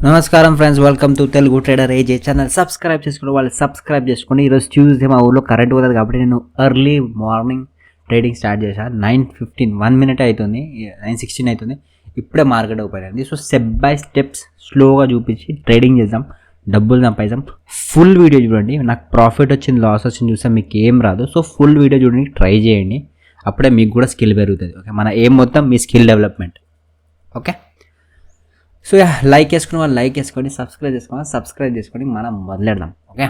నమస్కారం friends, welcome to Telugu trader AJ channel. Subscribe చేసుకుని వాళ్ళు సబ్స్క్రైబ్ చేసుకోండి. ఈరోజు ట్యూస్డే మా ఊళ్ళో కరెంట్ పోతుంది కాబట్టి నేను ఎర్లీ మార్నింగ్ ట్రేడింగ్ స్టార్ట్ చేశాను. 9:15 1 minute అవుతుంది, 9:16 అవుతుంది. ఇప్పుడే మార్కెట్ ఓపెన్ అయింది. సో స్టెప్ బై స్టెప్స్ స్లోగా చూపించి ట్రేడింగ్ చేద్దాం, డబ్బులు సంపాదిద్దాం. ఫుల్ వీడియో చూడండి. నాకు ప్రాఫిట్ వచ్చింది, లాస్ వచ్చింది చూస్తే మీకు ఏం రాదు. సో ఫుల్ వీడియో చూడండి, ట్రై చేయండి. అప్పుడే మీకు కూడా స్కిల్ పెరుగుతుంది. ఓకే, మన ఏం మొత్తం మీ skill development. Okay, so like చేసుకుని వాళ్ళు లైక్ చేసుకోండి, సబ్స్క్రైబ్ చేసుకొని మనం మొదలెడదాం. ఓకే,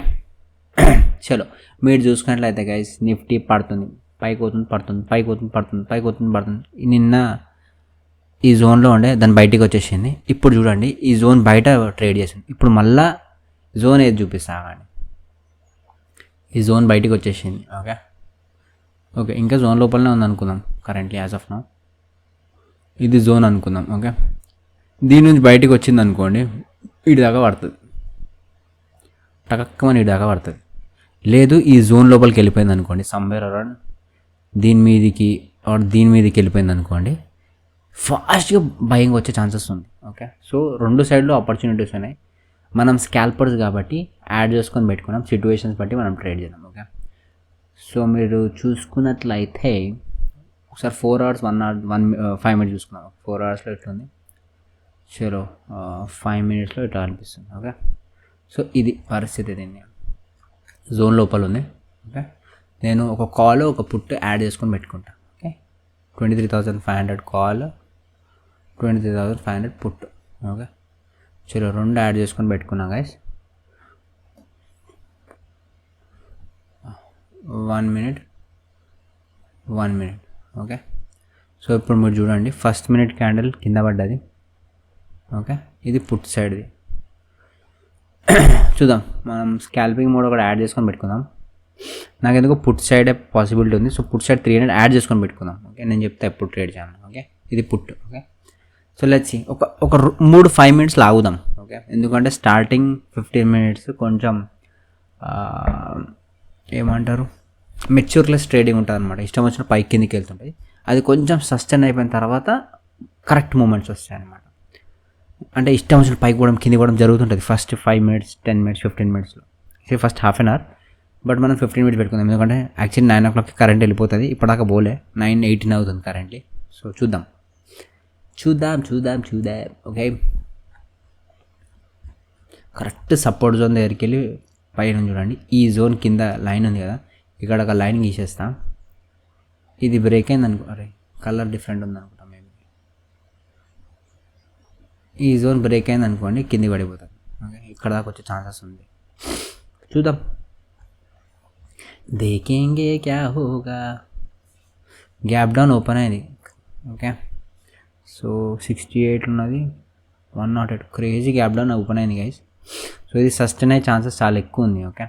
చలో. మీరు చూసుకున్నట్లయితే గైస్ నిఫ్టీ పడుతుంది, పైకి అవుతుంది, పడుతుంది. నిన్న ఈ జోన్లో ఉండే దాన్ని బయటికి వచ్చేసింది. ఇప్పుడు చూడండి, ఈ జోన్ బయట ట్రేడ్ చేసింది. ఇప్పుడు మళ్ళా జోన్ ఏది చూపిస్తా కానీ ఈ జోన్ బయటికి వచ్చేసింది. ఓకే, ఇంకా జోన్ లోపలనే ఉంది అనుకుందాం. కరెంట్లీ యాజ్ ఆఫ్ నౌ ఇది జోన్ అనుకుందాం. ఓకే, దీని నుంచి బయటకు వచ్చింది అనుకోండి, ఇటు దాకా పడుతుంది, టకక్కమని ఇటు దాకా పడుతుంది. లేదు ఈ జోన్ లోపలికి వెళ్ళిపోయింది అనుకోండి, సమ్వేర్ అరౌండ్ దీని మీదకి వెళ్ళిపోయింది అనుకోండి, ఫాస్ట్గా బయింగ్ వచ్చే ఛాన్సెస్ ఉంది. ఓకే, సో రెండు సైడ్లో ఆపర్చునిటీస్ ఉన్నాయి. మనం స్కాల్పర్స్ కాబట్టి యాడ్ చేసుకొని పెట్టుకున్నాం, సిచ్యువేషన్స్ బట్టి మనం ట్రేడ్ చేద్దాం. ఓకే, సో మీరు చూసుకున్నట్లయితే ఒకసారి 4 hours 5 minutes చూసుకున్నాం. 4 hoursలో ఎట్లుంది, చలో 5 minutesలో ఇట్లా అనిపిస్తుంది. ఓకే, సో ఇది పరిస్థితి. దీన్ని జోన్ లోపల ఉంది. ఓకే, నేను ఒక కాల్ ఒక పుట్ యాడ్ చేసుకొని పెట్టుకుంటా. Okay, 23,500 call, 23,500 put. ఓకే, చలో రెండు యాడ్ చేసుకొని పెట్టుకున్నాం గైస్. 1 minute. ఓకే, సో ఇప్పుడు మీరు చూడండి, ఫస్ట్ మినిట్ క్యాండిల్ కింద పడ్డది. ఓకే, ఇది పుట్ సైడ్ది. చూద్దాం, మనం స్కాల్పింగ్ మోడ్ ఒకటి యాడ్ చేసుకొని పెట్టుకుందాం. నాకు ఎందుకు పుట్ సైడే పాసిబిలిటీ ఉంది. సో పుట్ సైడ్ 300 యాడ్ చేసుకొని పెట్టుకుందాం. ఓకే, నేను చెప్తే ఎప్పుడు ట్రేడ్ చేయాలి. ఓకే, ఇది put. Okay, so let's see, ఒక 5 minutes ఆగుదాం. ఓకే, ఎందుకంటే స్టార్టింగ్ 15 minutes కొంచెం ఏమంటారు, మెచ్యూర్లెస్ ట్రేడింగ్ ఉంటుంది అనమాట. ఇష్టం వచ్చిన పైకి కిందికి వెళ్తుంటుంది. అది కొంచెం సస్టైన్ అయిపోయిన తర్వాత కరెక్ట్ మూమెంట్స్ వస్తాయి అనమాట. అంటే ఇష్టం వచ్చిన పైకి పోవడం కింది పోవడం జరుగుతుంటుంది ఫస్ట్ 5 minutes 10 minutes 15 minutesలో. First half an hour, but మనం 15 minutes పెట్టుకుందాం. ఎందుకంటే యాక్చువల్లీ 9 o'clock కరెంట్ వెళ్ళిపోతుంది. ఇప్పటిదాకా పోలే, 9:18 అవుతుంది కరెంట్లీ. సో చూద్దాం. ఓకే, కరెక్ట్ సపోర్ట్ జోన్ దగ్గరికి వెళ్ళి పైన చూడండి, ఈ జోన్ కింద లైన్ ఉంది కదా, ఇక్కడ ఒక లైన్ గీసేస్తాం. ఇది బ్రేక్ అయింది అనుకో, అరే కలర్ డిఫరెంట్ ఉంది అనుకుంటా. మేబీ ఈ జోన్ బ్రేక్ అయింది అనుకోండి, కింది పడిపోతుంది. ఓకే, ఇక్కడ దాకా వచ్చే ఛాన్సెస్ ఉంది. చూద్దాం, దేఖేంగే క్యా హోగా. గ్యాప్ డౌన్ ఓపెన్ అయింది. ఓకే, సో 68 ఉన్నది, 108 క్రేజీ గ్యాప్ డౌన్ ఓపెన్ అయింది గైస్. సో ఇది సస్టైన్ అయ్యే ఛాన్సెస్ చాలా ఎక్కువ ఉంది. ఓకే,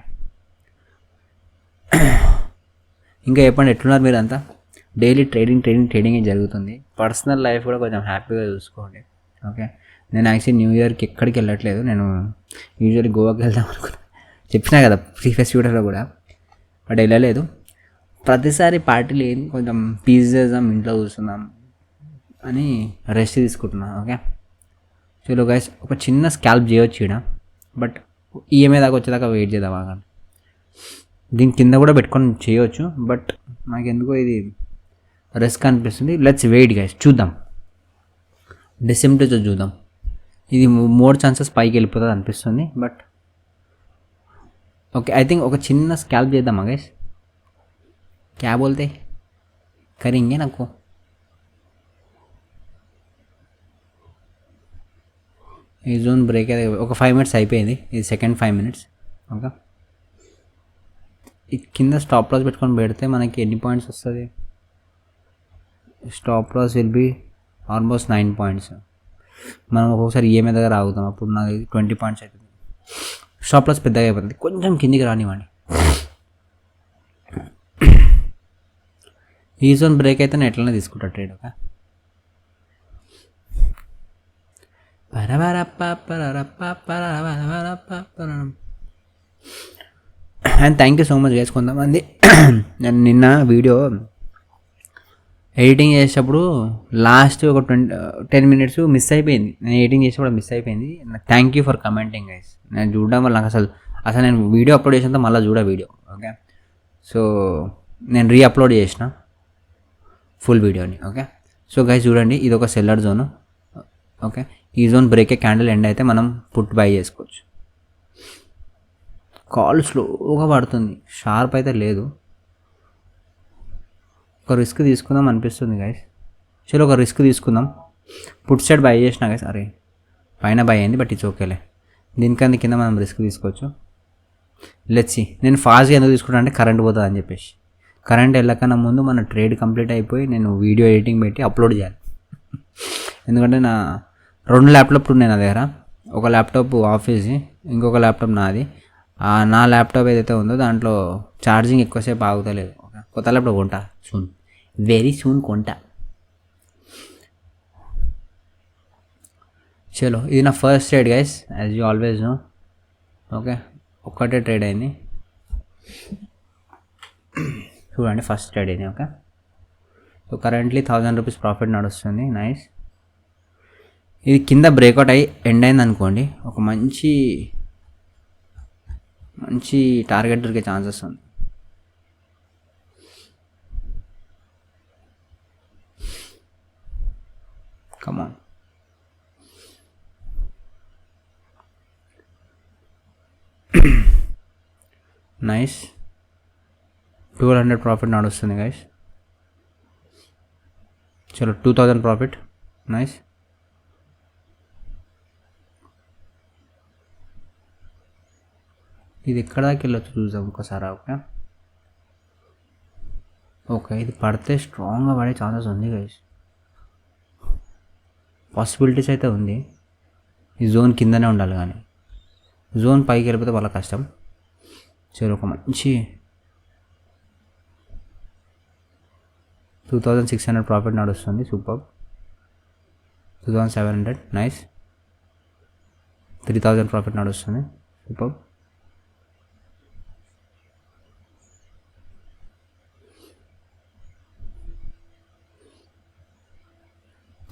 ఇంకా చెప్పండి, ఎట్లున్నారు మీరు అంతా? డైలీ ట్రేడింగ్ జరుగుతుంది. పర్సనల్ లైఫ్ కూడా కొంచెం హ్యాపీగా చూసుకోండి. ఓకే, నేను యాక్చువల్లీ న్యూ ఇయర్కి ఎక్కడికి వెళ్ళట్లేదు. నేను యూజువల్లీ గోవాకి వెళ్దాం అనుకున్నాను, చెప్పినా కదా ప్రీవియస్ వీడియోలో కూడా, బట్ వెళ్ళలేదు. ప్రతిసారి పార్టీలు ఏంది, కొంచెం పీస్ చేద్దాం, ఇంట్లో కూర్చుందాం అని రెస్ట్ తీసుకుంటున్నాను. ఓకే, చలో గైస్, ఒక చిన్న స్కాల్ప్ చేయొచ్చు ఇక్కడ, బట్ ఈఎంఐ దాకా వచ్చేదాకా వెయిట్ చేద్దాం. ఆగండి, దీని కింద కూడా పెట్టుకొని చేయవచ్చు, బట్ నాకు ఎందుకో ఇది రిస్క్ అనిపిస్తుంది. లెట్స్ వెయిట్ గైస్, చూద్దాం. డిసెంప్టేచర్ చూద్దాం. ఇది మోర్ ఛాన్సెస్ పైకి వెళ్ళిపోతుంది అనిపిస్తుంది, బట్ ఓకే, ఐ థింక్ ఒక చిన్న స్కాల్ప్ చేద్దామా గైస్? క్యా బోల్తే కరింగే నాకు. ఈ జోన్ బ్రేక్ అయితే ఒక 5 minutes అయిపోయింది, ఇది సెకండ్ 5 minutes. ఓకే, ఈ కింద స్టాప్ లాస్ పెట్టుకొని పెడితే మనకి ఎన్ని పాయింట్స్ వస్తుంది? Stop loss will be almost 9 points. మనం ఒక్కొక్కసారి ఈఎంఐ దగ్గర ఆగుతాం, అప్పుడు నాకు 20 points అవుతుంది. స్టాప్ లాస్ పెద్దగా అయిపోతుంది, కొంచెం కిందికి రానివ్వండి. ఈ జోన్ బ్రేక్ అయితే నేను ఎట్లనే తీసుకుంటా trade. Okay, and thank you so much guys. కొంతమంది నేను నిన్న వీడియో ఎడిటింగ్ చేసేటప్పుడు లాస్ట్ ఒక 10 మినిట్స్ మిస్ అయిపోయింది. నేను ఎడిటింగ్ చేసేటప్పుడు మిస్ అయిపోయింది. Thank you for commenting guys. నేను చూడడం వల్ల నాకు అసలు నేను వీడియో అప్లోడ్ చేసినంత మళ్ళీ చూడ వీడియో. ఓకే, సో నేను రీఅప్లోడ్ చేసిన ఫుల్ వీడియోని. ఓకే, సో గైస్ చూడండి, ఇది ఒక సెల్లర్ జోను. ఓకే, ఈ జోన్ బ్రేక్ క్యాండిల్ ఎండ్ అయితే మనం పుట్ బై చేసుకోవచ్చు. కాల్ స్లోగా పడుతుంది, షార్ప్ అయితే లేదు. ఒక రిస్క్ తీసుకుందాం అనిపిస్తుంది గైస్. చలో ఒక రిస్క్ తీసుకుందాం. పుట్ సైడ్ బై చేసిన గైస్. అరే పైన బై అయింది, బట్ ఇట్స్ ఓకేలే. దీనికన్నా కింద మనం రిస్క్ తీసుకోవచ్చు. లెట్స్. నేను ఫాస్ట్గా ఎందుకు తీసుకుంటా అంటే కరెంట్ పోతుంది అని చెప్పేసి. కరెంట్ వెళ్ళకన్నా ముందు మన ట్రేడ్ కంప్లీట్ అయిపోయి నేను వీడియో ఎడిటింగ్ పెట్టి అప్లోడ్ చేయాలి. ఎందుకంటే నా 2 ల్యాప్టాప్లు ఉన్నాయి నా దగ్గర. ఒక ల్యాప్టాప్ ఆఫీస్ది, ఇంకొక ల్యాప్టాప్ నాది. నా ల్యాప్టాప్ ఏదైతే ఉందో దాంట్లో ఛార్జింగ్ ఎక్కువసేపు ఆగుతలేదు. కొత్త ల్యాప్టాప్ కొంటా సూన్, వెరీ సూన్ కొంటా. చలో ఇది నా first trade guys, as you always know. Okay, ఒక్కటే ట్రేడ్ అయింది చూడండి, ఫస్ట్ ట్రేడ్ అయింది. Okay, so currently 1000 rupees profit నడుస్తుంది. నైస్. ఇది కింద బ్రేక్అవుట్ అయ్యి ఎండ్ అయింది అనుకోండి, ఒక మంచి టార్గెట్ దొరికే ఛాన్సెస్ ఉంది. కమాన్. నైస్, 1200 ప్రాఫిట్ నడుస్తుంది గైస్. చలో 2000 ప్రాఫిట్. నైస్. ఇది ఎక్కడ దాకా వెళ్ళొచ్చు చూద్దాం ఒకసారి. ఓకే ఓకే, ఇది పడితే స్ట్రాంగ్గా పడే ఛాన్సెస్ ఉంది గైస్. పాసిబిలిటీస్ అయితే ఉంది. ఈ జోన్ కిందనే ఉండాలి, కానీ జోన్ పైకి వెళ్ళిపోతే వాళ్ళ కష్టం. సరే, ఒక మంచి 2600 ప్రాఫిట్ నడుస్తుంది. సూపర్. 2700. నైస్. 3000 ప్రాఫిట్ నడుస్తుంది. సూపర్.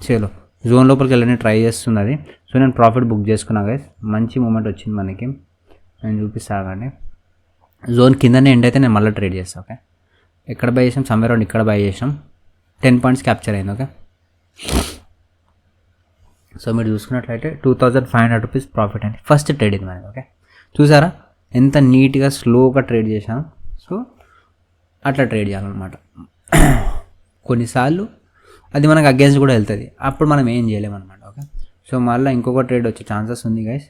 చలో జోన్ లోపలికి వెళ్ళని ట్రై చేస్తుంది అది. సో నేను ప్రాఫిట్ బుక్ చేసుకున్నా గైస్. మంచి మూమెంట్ వచ్చింది మనకి, నేను చూపిస్తానండి. జోన్ కిందనే ఎండ్ అయితే నేను మళ్ళీ ట్రేడ్ చేస్తాను. ఓకే, ఎక్కడ బై చేసాం? సమ్వేర్ అరౌండ్ ఇక్కడ బై చేసాం. 10 పాయింట్స్ క్యాప్చర్ అయింది. ఓకే, సో మీరు చూసుకున్నట్లయితే 2500 రూపీస్ ప్రాఫిట్ అండి. ఫస్ట్ ట్రేడ్ ఇది మనకి. ఓకే, చూసారా ఎంత నీట్గా స్లోగా ట్రేడ్ చేశాను. సో అట్లా ట్రేడ్ చేయాలన్నమాట. కొన్నిసార్లు అది మనకు అగేన్స్ట్ కూడా వెళ్తుంది, అప్పుడు మనం ఏం చేయలేమన్నమాట. ఓకే, సో మళ్ళీ ఇంకొక ట్రేడ్ వచ్చే ఛాన్సెస్ ఉంది గైస్.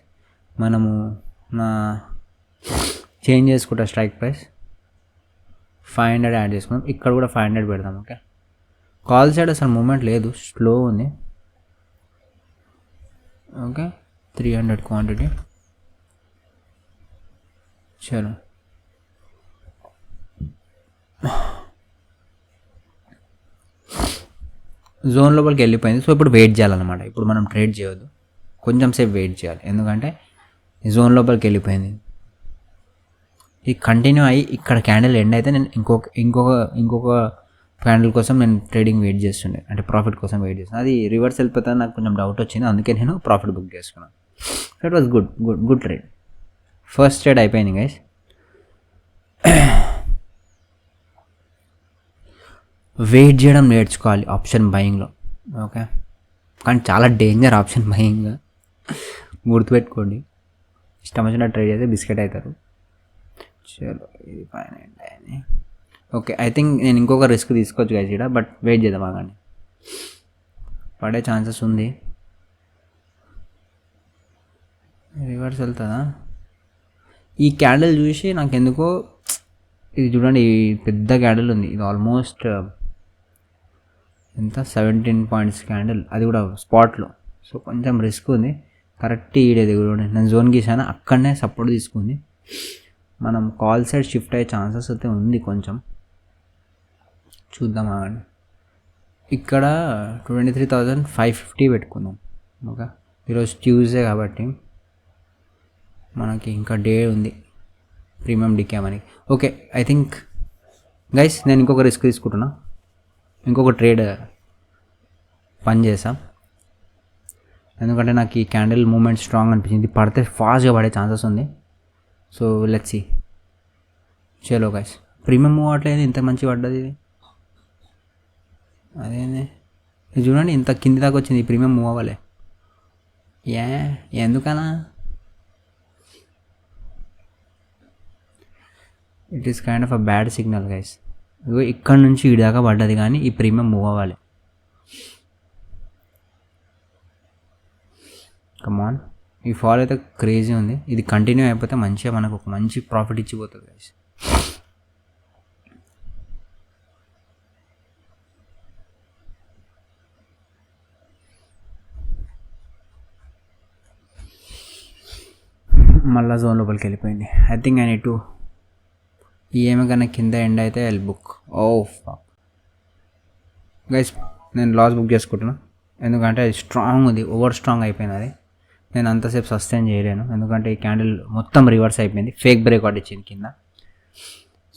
మనము చేంజ్ చేసుకుంటా స్ట్రైక్ ప్రైస్ 500 యాడ్ చేసుకుందాం. ఇక్కడ కూడా 500 పెడదాం. ఓకే, కాల్ సైడ్ అసలు మూమెంట్ లేదు, స్లో ఉంది. Okay, 300 quantity. చలో జోన్ లోపలికి వెళ్ళిపోయింది. సో ఇప్పుడు వెయిట్ చేయాలన్నమాట. ఇప్పుడు మనం ట్రేడ్ చేయొద్దు, కొంచెం సేపు వెయిట్ చేయాలి. ఎందుకంటే ఈ జోన్ లోపలికి వెళ్ళిపోయింది. ఈ కంటిన్యూ అయ్యి ఇక్కడ క్యాండిల్ ఎండ్ అయితే నేను ఇంకొక క్యాండిల్ కోసం నేను ట్రేడింగ్ వెయిట్ చేస్తుండే, అంటే ప్రాఫిట్ కోసం వెయిట్ చేస్తాను. అది రివర్స్ వెళ్ళిపోతే నాకు కొంచెం డౌట్ వచ్చింది, అందుకే నేను ప్రాఫిట్ బుక్ చేసుకున్నాను. So it was good trade. First trade అయిపోయింది గైస్. వెయిట్ చేయడం నేర్చుకోవాలి ఆప్షన్ బయింగ్లో. ఓకే, కానీ చాలా డేంజర్ ఆప్షన్ బయింగ్, గుర్తుపెట్టుకోండి. ఇష్టం వచ్చిన ట్రేడ్ చేస్తే బిస్కెట్ అవుతారు. చలో ఇది పైన. ఓకే, ఐ థింక్ నేను ఇంకొక రిస్క్ తీసుకోవచ్చు గైస్ ఇక్కడ, బట్ వెయిట్ చేద్దాం ఆగండి. పడే ఛాన్సెస్ ఉంది. రివర్స్ వెళ్తుందా? ఈ క్యాండిల్ చూసి నాకు ఎందుకో, ఇది చూడండి, పెద్ద క్యాండిల్ ఉంది. ఇది ఆల్మోస్ట్ ఎంత 17 పాయింట్స్ క్యాండిల్, అది కూడా స్పాట్లో. సో కొంచెం రిస్క్ ఉంది. కరెక్ట్ ఈడేది కూడా నేను జోన్ గీసాను, అక్కడనే సపోర్ట్ తీసుకుంది. మనం కాల్ సైడ్ షిఫ్ట్ అయ్యే ఛాన్సెస్ అయితే ఉంది కొంచెం, చూద్దాం ఆగండి. ఇక్కడ 23,550 పెట్టుకుందాం. ఓకే, ఈరోజు ట్యూస్డే కాబట్టి మనకి ఇంకా డే ఉంది ప్రీమియం డికే మనకి. ఓకే, ఐ థింక్ గైస్ నేను ఇంకొక రిస్క్ తీసుకుంటున్నా. ఇంకొక ట్రేడ్ పని చేసాం, ఎందుకంటే నాకు ఈ క్యాండిల్ మూమెంట్ స్ట్రాంగ్ అనిపించింది. పడితే ఫాస్ట్గా పడే ఛాన్సెస్ ఉంది. So let's see. చలో గైస్, ప్రీమియం మూవ్ అవ్వట్లేదు, ఇంత మంచి పడ్డది ఇది. అదేనే ఇది చూడండి, ఇంత కింది దాకా వచ్చింది. ఈ ప్రీమియం మూవ్ అవ్వాలి ఎందుకనా? It is kind of a bad signal guys. ఇక్కడ నుంచి ఇటు దాకా పడ్డది కానీ ఈ ప్రీమియం మూవ్ అవ్వాలి. కమాన్, ఈ ఫాల్ అయితే క్రేజీ ఉంది. ఇది కంటిన్యూ అయిపోతే మంచిగా మనకు ఒక మంచి ప్రాఫిట్ ఇచ్చిపోతుంది గైస్. మళ్ళా జోన్ లోపలికి వెళ్ళిపోయింది. I think I need to EMI కన్నా కింద ఎండ్ అయితే ఎల్ బుక్. ఓ గైస్, నేను లాస్ బుక్ చేసుకుంటున్నా, ఎందుకంటే అది స్ట్రాంగ్ ఉంది, ఓవర్ స్ట్రాంగ్ అయిపోయింది. అది నేను అంతసేపు సస్టైన్ చేయలేను, ఎందుకంటే ఈ క్యాండిల్ మొత్తం రివర్స్ అయిపోయింది, ఫేక్ బ్రేక్అవుట్ ఇచ్చింది కింద.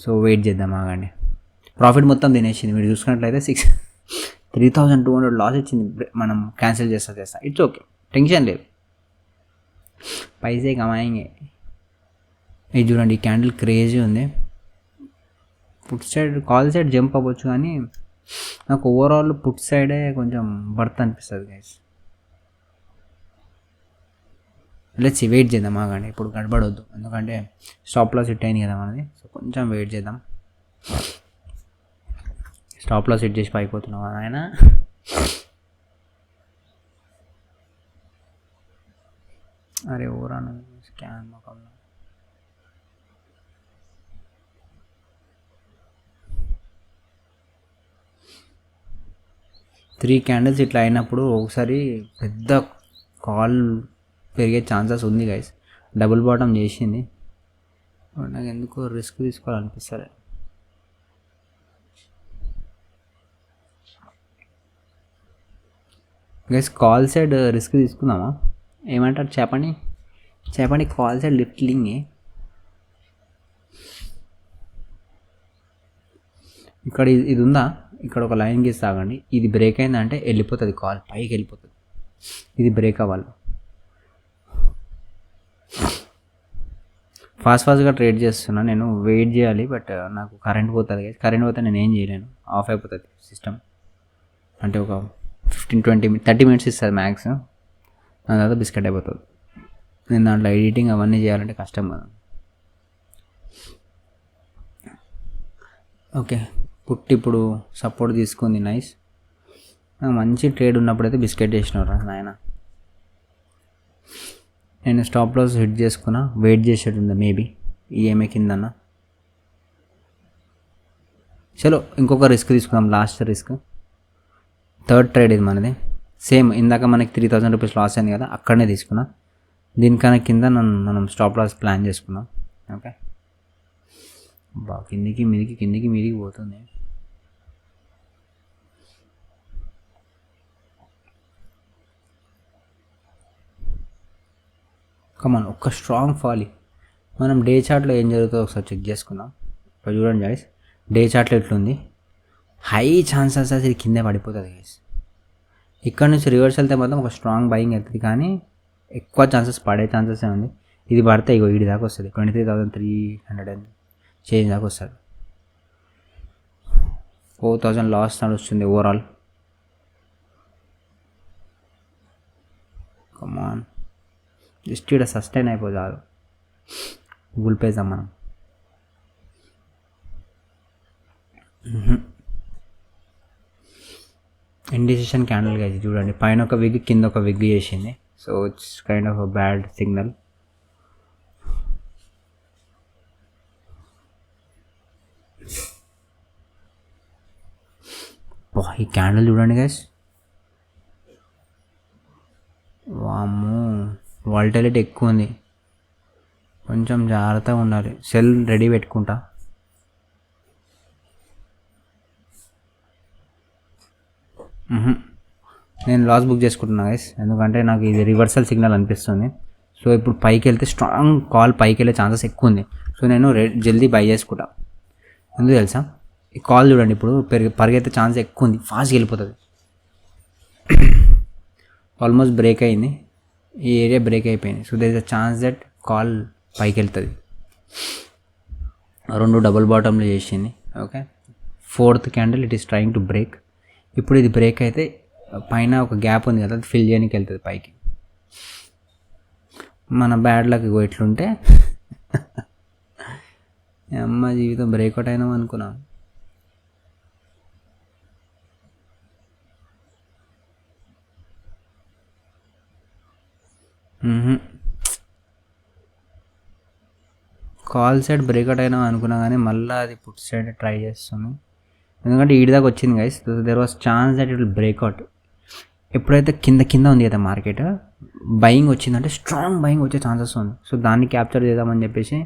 సో వెయిట్ చేద్దాం, ఆగండి. ప్రాఫిట్ మొత్తం తినేసింది. మీరు చూసుకున్నట్లయితే 3,200 లాస్ ఇచ్చింది. మనం క్యాన్సిల్ చేస్తా. ఇట్స్ ఓకే, టెన్షన్ లేదు, పైసే కమాయింగే. ఇది చూడండి, ఈ క్యాండిల్ క్రేజీ ఉంది. Put side call side jump అవ్వచ్చు, కానీ నాకు ఓవరాల్ పుట్ సైడే కొంచెం బర్త్ అనిపిస్తుంది గైస్. లెట్స్ వెయిట్ చేద్దాం, ఆగండి. ఇప్పుడు గడబడొద్దు, ఎందుకంటే స్టాప్ లాస్ హిట్ అయింది కదా మనది. సో కొంచెం వెయిట్ చేద్దాం. స్టాప్ లాస్ హిట్ చేసి పైపోతున్నాం ఆయన. అరే ఓరా స్కాన్ మొక్కలు. త్రీ క్యాండిల్స్ ఇట్లా అయినప్పుడు ఒకసారి పెద్ద కాల్ పెరిగే ఛాన్సెస్ ఉంది గైస్. డబుల్ బాటమ్ చేసింది, నాకు ఎందుకో రిస్క్ తీసుకోవాలనిపిస్తుంది. గైస్, కాల్ సైడ్ రిస్క్ తీసుకుందామా? ఏమంటారు చెప్పండి. కాల్ సైడ్ లిఫ్టింగ్ ఇక్కడ ఇది ఉందా? ఇక్కడ ఒక లైన్ గీసి తాగండి. ఇది బ్రేక్ అయిందంటే వెళ్ళిపోతుంది, కాల్ పైకి వెళ్ళిపోతుంది. ఇది బ్రేక్ అవ్వాలి. ఫాస్ట్గా ట్రేడ్ చేస్తున్నా నేను, వెయిట్ చేయాలి. బట్ నాకు కరెంట్ పోతుంది. కరెంట్ పోతే నేను ఏం చేయలేను, ఆఫ్ అయిపోతుంది సిస్టమ్. అంటే ఒక 15-20-30 మినిట్స్ ఇస్తుంది మ్యాక్స్. దాని తర్వాత బిస్కెట్ అయిపోతుంది. నేను దాంట్లో ఎడిటింగ్ అవన్నీ చేయాలంటే కష్టం కదా. ఓకే, పుట్టి ఇప్పుడు సపోర్ట్ తీసుకుంది, నైస్. మంచి ట్రేడ్ ఉన్నప్పుడైతే బిస్కెట్ చేసినవరా నాయన. నేను స్టాప్ లాస్ హిట్ చేసుకున్నా, వెయిట్ చేసేటుంది మేబీ ఈఎంఐ కిందన్న. చలో ఇంకొక రిస్క్ తీసుకుందాం, లాస్ట్ రిస్క్. థర్డ్ ట్రేడ్ ఇది మనది. సేమ్ ఇందాక మనకి 3,000 రూపీస్ లాస్ అయింది కదా, అక్కడనే తీసుకున్నా. దీనికన్నా కింద మనం స్టాప్ లాస్ ప్లాన్ చేసుకున్నాం. ఓకే, కిందికి మీదికి పోతుంది. కమాన్, ఒక్క స్ట్రాంగ్ ఫాలి. మనం డే చార్ట్లో ఏం జరుగుతుందో ఒకసారి చెక్ చేసుకుందాం. ఇప్పుడు చూడండి గైస్, డే చార్ట్లో ఎట్లుంది. హై ఛాన్సెస్ ఇది కిందే పడిపోతుంది గైస్. ఇక్కడ నుంచి రివర్స్ వెళ్తే మాత్రం ఒక స్ట్రాంగ్ బయింగ్ అవుతుంది, కానీ ఎక్కువ ఛాన్సెస్ పడే ఛాన్సెస్ ఉంది. ఇది పడితే ఇగో వీడి దాకా వస్తుంది, 23,300 చేంజ్ దాకా వస్తుంది. 4,000 లాస్ నడుస్తుంది ఓవరాల్. కమాన్, జస్ట్ ఇక్కడ సస్టైన్ అయిపోతారు. గుల్పేద్దాం మనం. ఇండిసిషన్ క్యాండిల్ గా చూడండి, పైన ఒక విగ్ కింద ఒక విగ్ చేసింది. So it's kind of a bad signal. ఈ క్యాండిల్ చూడండి గైస్, వామ్మో వాల్టాలిటీ ఎక్కువ ఉంది, కొంచెం జాగ్రత్తగా ఉండాలి. సెల్ రెడీ పెట్టుకుంటా. నేను లాస్ బుక్ చేసుకుంటున్నా గైస్, ఎందుకంటే నాకు ఇది రివర్సల్ సిగ్నల్ అనిపిస్తుంది. సో ఇప్పుడు పైకి వెళ్తే స్ట్రాంగ్ కాల్ పైకి వెళ్ళే ఛాన్సెస్ ఎక్కువ ఉంది. సో నేను జల్దీ బై చేసుకుంటా. ఎందుకు తెలుసా, ఈ కాల్ చూడండి ఇప్పుడు పరిగెత్తే ఛాన్స్ ఎక్కువ ఉంది, ఫాస్ట్గా వెళ్ళిపోతుంది. ఆల్మోస్ట్ బ్రేక్ అయింది, ఈ ఏరియా బ్రేక్ అయిపోయింది. So there is a chance that call పైకి వెళ్తుంది. 2 డబుల్ బాటంలో చేసింది. Okay, 4th candle it is trying to break. ఇప్పుడు ఇది బ్రేక్ అయితే పైన ఒక గ్యాప్ ఉంది కదా, అది ఫిల్ చేయడానికి వెళ్తుంది పైకి. మన బ్యాడ్ లక్ ఎట్లుంటే అమ్మ జీవితం బ్రేక్అవుట్ అయినాం అనుకున్నాం. కాల్ సైడ్ బ్రేక్అవుట్ అయినా అనుకున్నా కానీ మళ్ళీ అది పుట్ సైడ్ ట్రై చేస్తుంది. ఎందుకంటే ఈడి దాకా వచ్చింది guys. There was chance that it will breakout. ఎప్పుడైతే కింద ఉంది కదా మార్కెట్, బయింగ్ వచ్చిందంటే స్ట్రాంగ్ బయింగ్ వచ్చే ఛాన్సెస్ ఉంది. సో దాన్ని క్యాప్చర్ చేద్దామని చెప్పేసి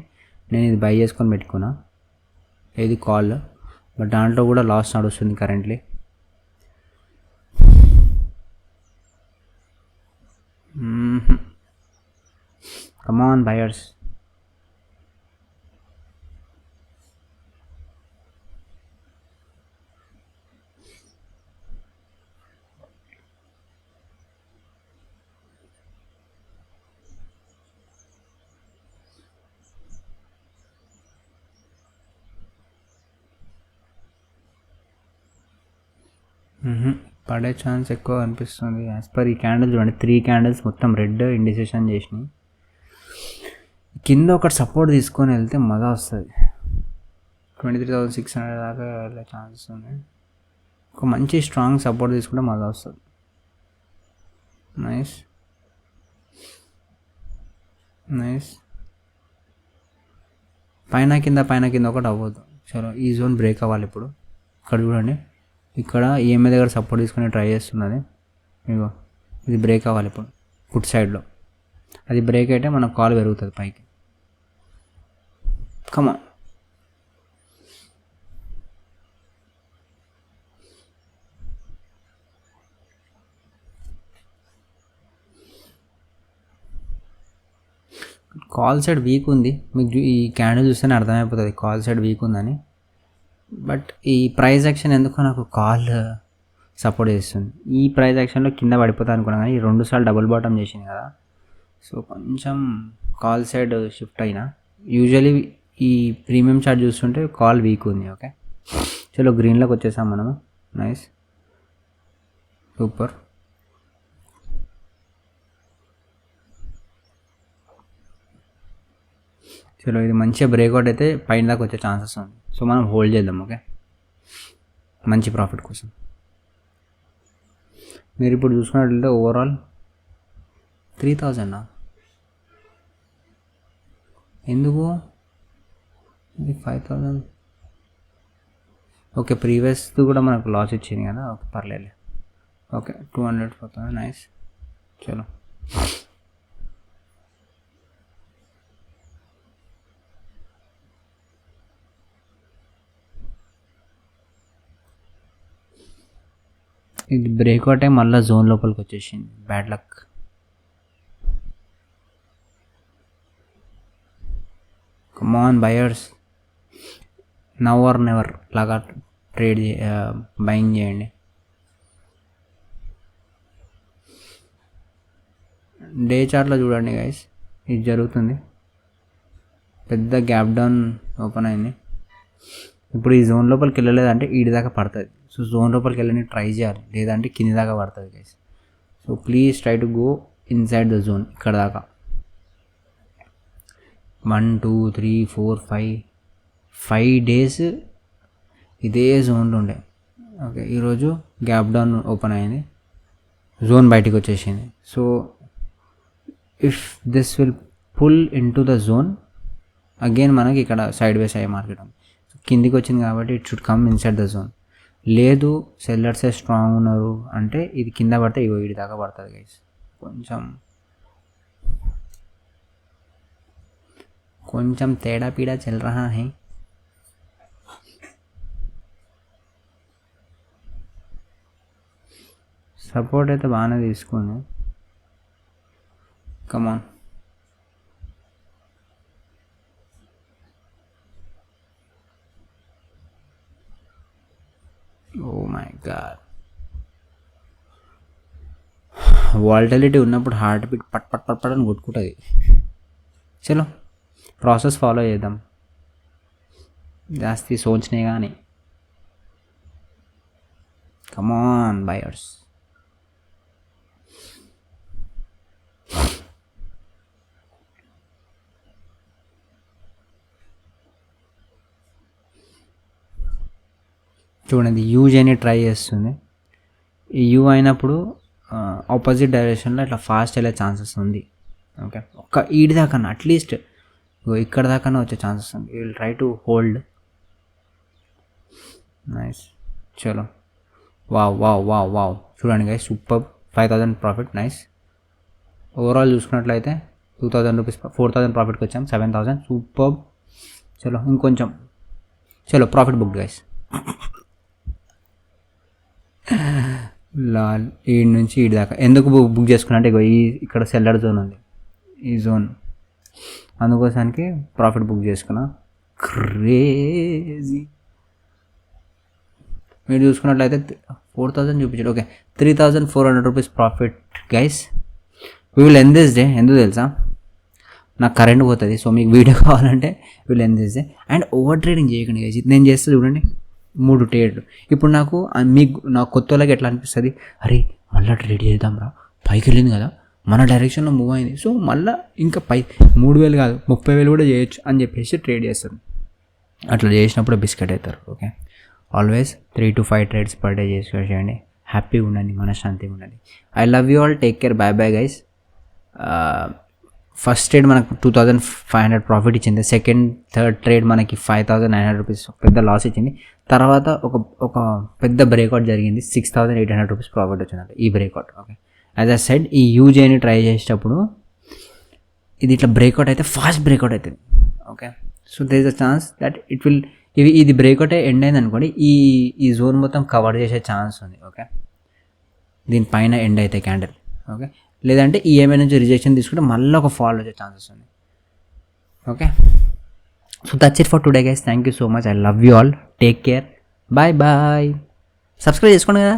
నేను ఇది బై చేసుకొని పెట్టుకున్నా, ఇది కాల్. బట్ దాంట్లో కూడా లాస్ నడుస్తుంది కరెంట్లీ. Come on buyers. పడే ఛాన్స్ ఎక్కువ అనిపిస్తుంది యాజ్ పర్ ఈ క్యాండిల్ చూడండి. 3 క్యాండిల్స్ మొత్తం రెడ్ ఇండికేషన్ చేసినాయి. కింద ఒకటి సపోర్ట్ తీసుకొని వెళ్తే మజా వస్తుంది. 23,600 దాకా వెళ్ళే ఛాన్సెస్ ఉన్నాయి. ఒక మంచి స్ట్రాంగ్ సపోర్ట్ తీసుకుంటే మజా వస్తుంది. Nice nice. పైన కింద ఒకటి అవ్వదు. చలో ఈ జోన్ బ్రేక్ అవ్వాలి ఇప్పుడు. ఇక్కడ చూడండి, ఇక్కడ ఈఎంఐ దగ్గర సపోర్ట్ తీసుకుని ట్రై చేస్తున్నది. ఇగో ఇది బ్రేక్ అవ్వాలి ఇప్పుడు ఫుట్ సైడ్లో. అది బ్రేక్ అయితే మన కాల్ పెరుగుతుంది పైకి. కమాన్. కాల్ సైడ్ వీక్ ఉంది. మీకు ఈ క్యాండిల్ చూస్తేనే అర్థమైపోతుంది కాల్ సైడ్ వీక్ ఉందని. బట్ ఈ ప్రైస్ యాక్షన్ ఎందుకో నాకు కాల్ సపోర్ట్ చేస్తుంది. ఈ ప్రైస్ యాక్షన్లో కింద పడిపోతా అనుకున్నా కానీ 2 సార్లు డబుల్ బాటమ్ చేసింది కదా, సో కొంచెం కాల్ సైడ్ షిఫ్ట్ అయినా. యూజువలీ ఈ ప్రీమియం చార్ట్ చూస్తుంటే కాల్ వీక్ ఉంది. ఓకే, చలో గ్రీన్లోకి వచ్చేసాం మనము. Nice, super. చలో ఇది మంచిగా బ్రేక్అవుట్ అయితే పైన దాకా వచ్చే ఛాన్సెస్ ఉంది. సో మనం హోల్డ్ చేద్దాం. ఓకే, మంచి ప్రాఫిట్ కోసం. మీరు ఇప్పుడు చూసుకున్నట్లయితే ఓవరాల్ 3,000 ఎందుకు ఇది 5,000. ఓకే, ప్రీవియస్ది కూడా మనకు లాస్ ఇచ్చింది కదా. ఓకే పర్లేదు. ఓకే 200 పోతుంది. నైస్. చలో ఇది బ్రేక్అవుట్ అయ్యి మళ్ళీ జోన్ లోపలికి వచ్చేసింది. Bad luck. Come on buyers, now or never లాగా ట్రేడ్ బయింగ్ చేయండి. డే చార్ట్లో చూడండి గైస్, ఇది జరుగుతుంది. పెద్ద గ్యాప్ డౌన్ ఓపెన్ అయింది. ఇప్పుడు ఈ జోన్ లోపలికి వెళ్ళలేదంటే ఈడి దాకా పడుతుంది. సో జోన్ లోపలికి వెళ్ళని ట్రై చేయాలి, లేదంటే కింది దాకా పడుతుంది guys. So please try to go inside the zone. ఇక్కడ దాకా 1 2 3 4 5 డేస్ ఇదే జోన్లో ఉండే. ఓకే, ఈరోజు గ్యాప్ డౌన్ ఓపెన్ అయింది, జోన్ బయటికి వచ్చేసింది. So if this will pull in to the zone again మనకి ఇక్కడ సైడ్ వేస్ అయ్యే మార్కెట్ ఉంది. కిందికి వచ్చింది కాబట్టి it should come inside the zone. లేదు సెల్లర్సే స్ట్రాంగ్ ఉన్నారు అంటే ఇది కింద పడితే ఇగో వీడి దాకా పడుతుంది గైస్. కొంచెం తేడా పీడా చల్ రహా హై. సపోర్ట్ అయితే బాగానే తీసుకుంది. కమాన్. ఓ మై గాడ్, వాలటిలిటీ ఉన్నప్పుడు హార్ట్ బీట్ పట్ పట్ పట్ పట్ అని కొట్టుకుంటుంది. చలో ప్రాసెస్ ఫాలో చేద్దాం, జాస్తి సోచనే కానీ. కమాన్ బయర్స్. చూడండి యూజ్ అని ట్రై చేస్తుంది. ఈ యూ అయినప్పుడు ఆపోజిట్ డైరెక్షన్లో ఇట్లా ఫాస్ట్ వెళ్ళే ఛాన్సెస్ ఉంది. ఓకే, ఒక్క ఈడి దాకా అట్లీస్ట్ ఇక్కడ దాకా వచ్చే ఛాన్సెస్ ఉంది. Will try to hold. Nice. చలో వావ్ వావ్ వావ్ వావ్. చూడండి guys, super. 5,000 profit. Nice. Overall చూసుకున్నట్లయితే 2,000 రూపీస్, 4,000 ప్రాఫిట్కి వచ్చాం. 7,000. సూపర్. చలో ఇంకొంచెం. చలో ప్రాఫిట్ బుక్ గైస్. లాల్ ఈడి నుంచి ఈడి దాకా ఎందుకు బుక్ చేసుకున్నా అంటే ఇక్కడ సెల్లర్ జోన్ ఉంది, ఈ జోన్, అందుకోసానికి ప్రాఫిట్ బుక్ చేసుకున్నా. క్రేజీ. మీరు చూసుకున్నట్లయితే 4,000 చూపించాడు. Okay, 3,400 rupees profit guys. We will end this day. ఎందుకు తెలుసా, నాకు కరెంట్ పోతుంది. సో మీకు వీడియో కావాలంటే will end this day. And over trading చేయకండి గైస్. నేను చేస్తే చూడండి 3 ట్రేడ్లు. ఇప్పుడు నాకు కొత్త వాళ్ళకి ఎట్లా అనిపిస్తుంది, అరే మళ్ళీ ట్రేడ్ చేద్దాం రా, పైకి వెళ్ళింది కదా, మన డైరెక్షన్లో మూవ్ అయింది, సో మళ్ళీ ఇంకా 3,000 కాదు 30,000 కూడా చేయొచ్చు అని చెప్పేసి ట్రేడ్ చేస్తారు. అట్లా చేసినప్పుడు బిస్కెట్ అవుతారు. Okay, always 3 to 5 trades per day చేయండి. హ్యాపీగా ఉండండి, మనశ్శాంతిగా ఉండండి. I love you all. Take care. Bye bye guys. First trade మనకు 2,500 ప్రాఫిట్ ఇచ్చింది. సెకండ్ థర్డ్ ట్రేడ్ మనకి 5,900 రూపీస్ పెద్ద లాస్ ఇచ్చింది. తర్వాత ఒక పెద్ద బ్రేక్అవుట్ జరిగింది, 6,800 రూపీస్ ప్రాఫిట్ వచ్చిందంట ఈ breakout. Okay, as a side ఈ యూజేని ట్రై చేసేటప్పుడు ఇది ఇట్లా బ్రేక్అవుట్ అయితే ఫాస్ట్ బ్రేక్అవుట్ అవుతుంది. Okay, so there is a chance that ఇది బ్రేక్అవుట్ ఎండ్ అయింది అనుకోండి, ఈ జోన్ మొత్తం కవర్ చేసే ఛాన్స్ ఉంది. ఓకే, దీనిపైన ఎండ్ అయితే క్యాండిల్. ఓకే, లేదంటే ఈఎంఐ నుంచి రిజెక్షన్ తీసుకుంటే మళ్ళీ ఒక ఫాల్ వచ్చే ఛాన్సెస్ ఉంది. Okay, so that's it for today guys. Thank you so much. I love you all. Take care. Bye bye. Subscribe చేసుకోండి కదా.